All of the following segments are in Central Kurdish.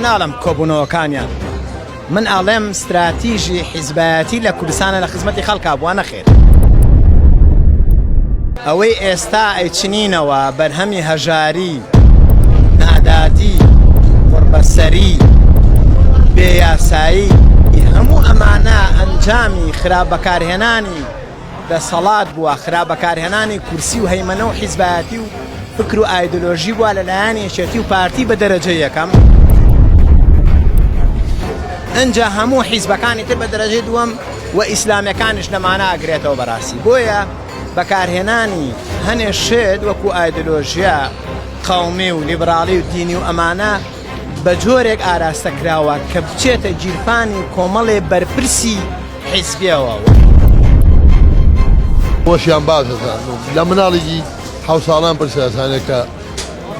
ناڵم کۆبوونەوەکانیان من ئاڵێم استراتیژی حیزبایەتی لە کوردستانە لە خزمەتی خەڵکا بووە نەخێر ئەوەی ئێستا ئەیچنینەوە بەرهەمی هەژاری ناداتی قوربەسەری بێیاسایی هەموو ئەمانە ئەنجامی خراپ بەکارهێنانی دەسەڵات بووە خراپ بەکارهێنانی کورسی و هەیمەنە و حیزبایەتی و فکر و ئایدۆلۆژی بووە لەلایەن یەکێتی و پارتی بە دەرەجە یەکەم ئەنجا هەموو حیزبەکانی تر بە دەرەجەی دووەم و ئیسلامیەکانیش لەمانە ئەگرێتەوە بەڕاستی بۆیە بەکارهێنانی هەنێ شێت وەکو ئایدۆلۆژیا قەومی و لیبراڵی و دینی و ئەمانە بە جۆرێک ئاراستەکراوە کە بچێتە گیرفانی کۆمەڵێ بەرپرسی حیزبیەوە خۆشیان باشە لە مناڵێکی 7 ساڵان پرسیاسانێکە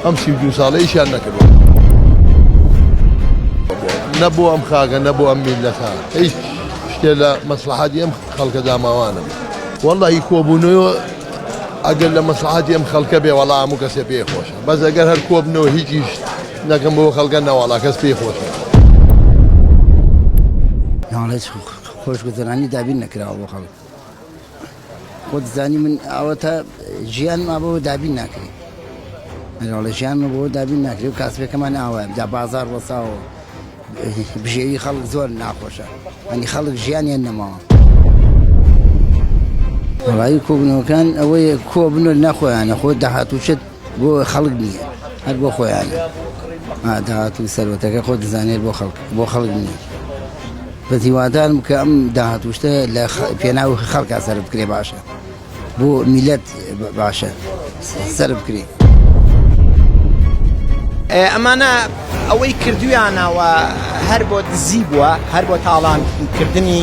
ئەم 32 ساڵەیشیان نەکردووە نەبوو ئەم خاکە نەبوو ئەم میلەتە هیچ شتێ لە مەسلحەتی ئەم خەڵکە داماوانم وەڵڵاهی کۆبوونەوە ئەگەر لە مەسلحەتی ئەم خەڵکە بێ وەڵا هەموو کەسێ پێی خۆشە بەس ئەگەر هەر کۆبنەوە هیچیش نەکەم بۆ خەڵکە نەوەڵا کەس پێی خۆشە ناڵێت خۆشگوزەرانی دابین نەکراوە بۆ خەڵک خۆ دەزانی من ئەوەتە ژیانما بۆ دابین ناکرێت ئەڵێ ژیانمە بۆ دابین ناکرێت و کاسبەکەمان ئاوە دا بازار وەساوە بژێوی خەڵک زۆر ناخۆشە ئەنی خەڵک ژیانیان نەماوە وڵایی کۆبنەوەکان ئەوەیە کۆبنەوە نەخۆیانە خۆ داهاتووشت بۆ خەڵک نییە هەر بۆ خۆیانە داهاتوو سەرەتەکە خۆ دەزانێت بۆ خەڵک نییە بەتیوادارم کە ئەم داهاتوشتە لە پێناو خەڵکا سەر بکرێ باشە بۆ میلەت باشە سەر بکرێ ئەمانە ئەوەی کردویانەوە هەر بۆ دزی بووە هەر بۆ تاڵانکردنی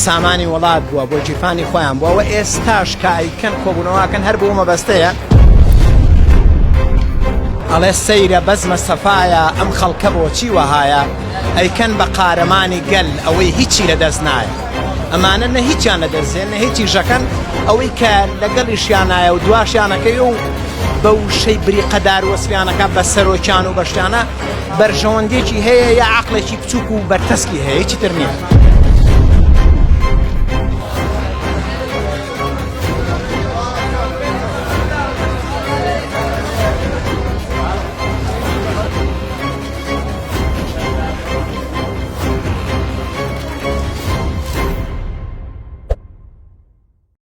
سامانی وڵات بووە بۆ جیرفانی خۆیان بووە و ئێستاش کایکەن کۆبوونەوەکەن هەر بۆ مەبەستەیە ئەڵێ سەیرە بەزمە سەفایە ئەم خەڵکە بۆچی وەهایە ئەیکەن بە قارەمانی گەل ئەوەی هیچی لەدەست نایە ئەمانە نە هیچیان لەدەستێن نە هیچی ژەکەن ئەوەی کە لەگەڵیشیانایە و دواشیانەکەی و بەو شەی بریقەدار وەسفیانەکە بە سەرۆکیان و بەشتانە بەرژەوەندێکی هەیە یا عەقڵێکی بچووک و بەرتەسکی هەیە هیچی تر نییە